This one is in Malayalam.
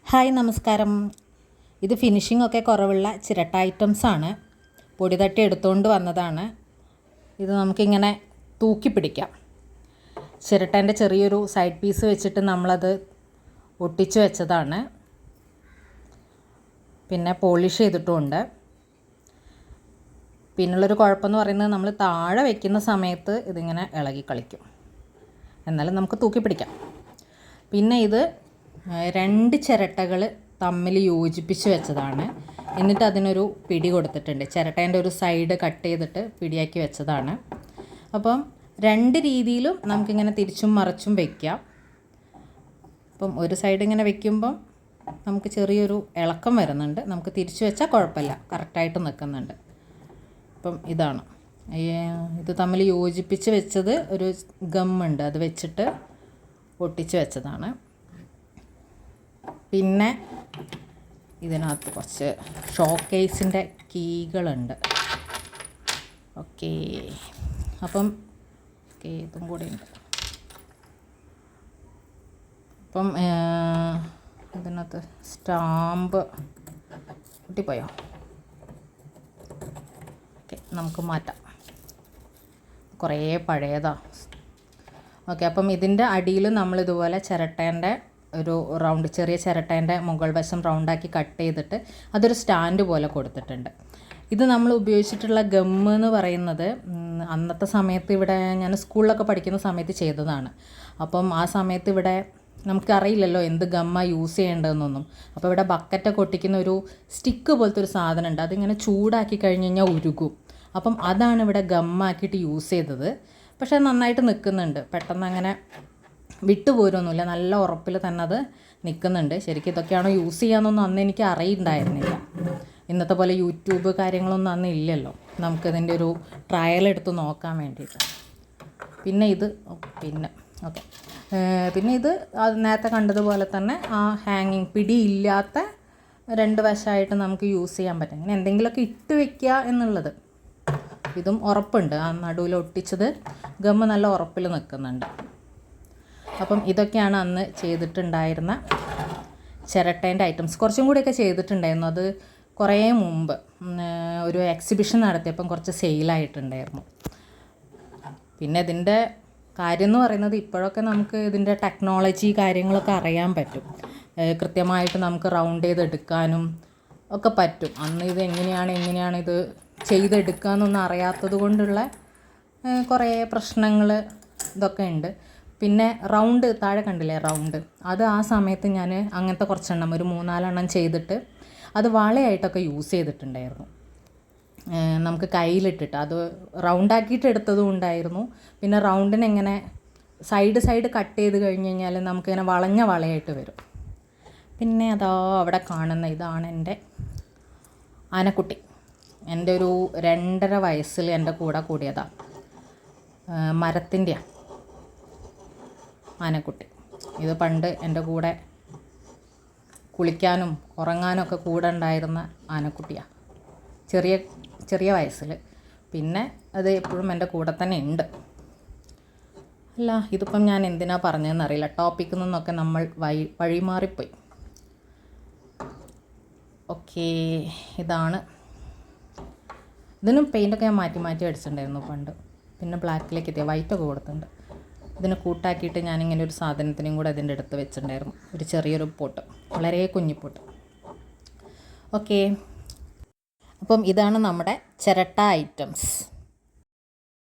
ഹായ് നമസ്കാരം. ഇത് ഫിനിഷിംഗ് ഒക്കെ കുറവുള്ള ചിരട്ട ഐറ്റംസാണ്. പൊടി തട്ടി എടുത്തുകൊണ്ട് വന്നതാണ്. ഇത് നമുക്കിങ്ങനെ തൂക്കി പിടിക്കാം. ചിരട്ടേൻ്റെ ചെറിയൊരു സൈഡ് പീസ് വെച്ചിട്ട് നമ്മളത് ഒട്ടിച്ച് വെച്ചതാണ്. പിന്നെ പോളിഷ് ചെയ്തിട്ടുമുണ്ട്. പിന്നുള്ളൊരു കുഴപ്പമെന്ന് പറയുന്നത് നമ്മൾ താഴെ വയ്ക്കുന്ന സമയത്ത് ഇതിങ്ങനെ ഇളകി കളിക്കും. എന്നാലും നമുക്ക് തൂക്കി പിടിക്കാം. പിന്നെ ഇത് 2 ചിരട്ടകൾ തമ്മിൽ യോജിപ്പിച്ച് വെച്ചതാണ്. എന്നിട്ട് അതിനൊരു പിടി കൊടുത്തിട്ടുണ്ട്. ചിരട്ടേൻ്റെ ഒരു സൈഡ് കട്ട് ചെയ്തിട്ട് പിടിയാക്കി വെച്ചതാണ്. അപ്പം 2 രീതിയിലും നമുക്കിങ്ങനെ തിരിച്ചും മറിച്ചും വയ്ക്കാം. അപ്പം ഒരു സൈഡ് ഇങ്ങനെ വയ്ക്കുമ്പം നമുക്ക് ചെറിയൊരു ഇളക്കം വരുന്നുണ്ട്. നമുക്ക് തിരിച്ചു വെച്ചാൽ കുഴപ്പമില്ല, കറക്റ്റായിട്ട് നിൽക്കുന്നുണ്ട്. അപ്പം ഇതാണ് ഇത് തമ്മിൽ യോജിപ്പിച്ച് വെച്ചത്. ഒരു ഗമ്മുണ്ട്, അത് വെച്ചിട്ട് ഒട്ടിച്ച് വെച്ചതാണ്. പിന്നെ ഇതിനകത്ത് കുറച്ച് ഷോക്കേസിൻ്റെ കീകളുണ്ട്. ഓക്കെ, അപ്പം ഇതും കൂടെ ഉണ്ട്. അപ്പം ഇതിനകത്ത് സ്റ്റാമ്പ് പൊട്ടിപ്പോയോ? ഓക്കെ, നമുക്ക് മാറ്റാം. കുറേ പഴയതാണ്. ഓക്കെ, അപ്പം ഇതിൻ്റെ അടിയിൽ നമ്മളിതുപോലെ ചിരട്ടേൻ്റെ ഒരു റൗണ്ട്, ചെറിയ ചിരട്ടേൻ്റെ മുകൾ വശം റൗണ്ടാക്കി കട്ട് ചെയ്തിട്ട് അതൊരു സ്റ്റാൻഡ് പോലെ കൊടുത്തിട്ടുണ്ട്. ഇത് നമ്മൾ ഉപയോഗിച്ചിട്ടുള്ള ഗമ്മ് എന്ന് പറയുന്നത് അന്നത്തെ സമയത്ത് ഇവിടെ ഞാൻ സ്കൂളിലൊക്കെ പഠിക്കുന്ന സമയത്ത് ചെയ്തതാണ്. അപ്പം ആ സമയത്ത് ഇവിടെ നമുക്കറിയില്ലല്ലോ എന്ത് ഗമ്മാണ് യൂസ് ചെയ്യേണ്ടതെന്നൊന്നും. അപ്പോൾ ഇവിടെ ബക്കറ്റൊക്കെ ഒട്ടിക്കുന്ന ഒരു സ്റ്റിക്ക് പോലത്തെ ഒരു സാധനം ഉണ്ട്. അതിങ്ങനെ ചൂടാക്കി കഴിഞ്ഞ് കഴിഞ്ഞാൽ ഉരുകും. അപ്പം അതാണ് ഇവിടെ ഗമ്മാക്കിയിട്ട് യൂസ് ചെയ്തത്. പക്ഷേ നന്നായിട്ട് നിൽക്കുന്നുണ്ട്. പെട്ടെന്ന് അങ്ങനെ വിട്ടുപോരൊന്നുമില്ല. നല്ല ഉറപ്പിൽ തന്നെ അത് നിൽക്കുന്നുണ്ട്. ശരിക്കും ഇതൊക്കെയാണോ യൂസ് ചെയ്യാമെന്നൊന്നും അന്ന് എനിക്ക് അറിയുന്നുണ്ടായിരുന്നില്ല. ഇന്നത്തെ പോലെ യൂട്യൂബ് കാര്യങ്ങളൊന്നും അന്ന് ഇല്ലല്ലോ, നമുക്കിതിൻ്റെ ഒരു ട്രയൽ എടുത്ത് നോക്കാൻ വേണ്ടിയിട്ട്. പിന്നെ ഇത് പിന്നെ ഇത് നേരത്തെ കണ്ടതുപോലെ തന്നെ ആ ഹാങ്ങിങ് പിടിയില്ലാത്ത 2 വശമായിട്ട് നമുക്ക് യൂസ് ചെയ്യാൻ പറ്റും. ഇങ്ങനെ എന്തെങ്കിലുമൊക്കെ ഇട്ട് വയ്ക്കുക എന്നുള്ളത്. ഇതും ഉറപ്പുണ്ട്. ആ നടുവിൽ ഒട്ടിച്ചത് ഗമ്മ് നല്ല ഉറപ്പിൽ നിൽക്കുന്നുണ്ട്. അപ്പം ഇതൊക്കെയാണ് അന്ന് ചെയ്തിട്ടുണ്ടായിരുന്ന ചിരട്ടേൻ്റെ ഐറ്റംസ്. കുറച്ചും കൂടിയൊക്കെ ചെയ്തിട്ടുണ്ടായിരുന്നു. അത് കുറേ മുമ്പ് ഒരു എക്സിബിഷൻ നടത്തിയപ്പം കുറച്ച് സെയിലായിട്ടുണ്ടായിരുന്നു. പിന്നെ ഇതിൻ്റെ കാര്യം എന്ന് പറയുന്നത് ഇപ്പോഴൊക്കെ നമുക്ക് ഇതിൻ്റെ ടെക്നോളജി കാര്യങ്ങളൊക്കെ അറിയാൻ പറ്റും. കൃത്യമായിട്ട് നമുക്ക് റൗണ്ട് ചെയ്തെടുക്കാനും ഒക്കെ പറ്റും. അന്ന് ഇത് എങ്ങനെയാണ് ഇത് ചെയ്തെടുക്കാമെന്നൊന്നും അറിയാത്തത് കൊണ്ടുള്ള കുറേ പ്രശ്നങ്ങൾ ഇതൊക്കെ ഉണ്ട്. പിന്നെ റൗണ്ട് താഴെ കണ്ടില്ലേ, റൗണ്ട്, അത് ആ സമയത്ത് ഞാൻ അങ്ങനത്തെ കുറച്ചെണ്ണം ഒരു 3-4 എണ്ണം ചെയ്തിട്ട് അത് വളയായിട്ടൊക്കെ യൂസ് ചെയ്തിട്ടുണ്ടായിരുന്നു. നമുക്ക് കയ്യിലിട്ടിട്ട് അത് റൗണ്ടാക്കിയിട്ട് എടുത്തതും ഉണ്ടായിരുന്നു. പിന്നെ റൗണ്ടിന് ഇങ്ങനെ സൈഡ് കട്ട് ചെയ്ത് കഴിഞ്ഞ് കഴിഞ്ഞാൽ നമുക്കിങ്ങനെ വളഞ്ഞ വളയായിട്ട് വരും. പിന്നെ അവിടെ കാണുന്ന ഇതാണ് എൻ്റെ ആനക്കുട്ടി. എൻ്റെ ഒരു 2.5 വയസ്സിൽ എൻ്റെ കൂടെ കൂടിയതാണ്. മരത്തിൻ്റെയാണ് ആനക്കുട്ടി. ഇത് പണ്ട് എൻ്റെ കൂടെ കുളിക്കാനും ഉറങ്ങാനും ഒക്കെ കൂടെ ഉണ്ടായിരുന്ന ആനക്കുട്ടിയാണ്. ചെറിയ വയസ്സിൽ. പിന്നെ അത് എപ്പോഴും എൻ്റെ കൂടെ തന്നെ ഉണ്ട്. അല്ല, ഇതിപ്പം ഞാൻ എന്തിനാ പറഞ്ഞതെന്ന് അറിയില്ല. ടോപ്പിക്കിൽ നിന്നൊക്കെ നമ്മൾ വഴിമാറിപ്പോയി. ഓക്കെ, ഇതാണ്. ഇതിനും പെയിൻ്റൊക്കെ ഞാൻ മാറ്റി അടിച്ചിട്ടുണ്ടായിരുന്നു പണ്ട്. പിന്നെ ബ്ലാക്കിലേക്ക് എത്തിയ വൈറ്റൊക്കെ കൊടുത്തിട്ടുണ്ട്. ഇതിന് കൂട്ടാക്കിയിട്ട് ഞാനിങ്ങനെ ഒരു സാധനത്തിനും കൂടെ അതിൻ്റെ അടുത്ത് വെച്ചിട്ടുണ്ടായിരുന്നു. ഒരു ചെറിയൊരു പോട്ട്, വളരെ കുഞ്ഞിപ്പോട്ട്. ഓക്കെ, അപ്പം ഇതാണ് നമ്മുടെ ചിരട്ട ഐറ്റംസ്.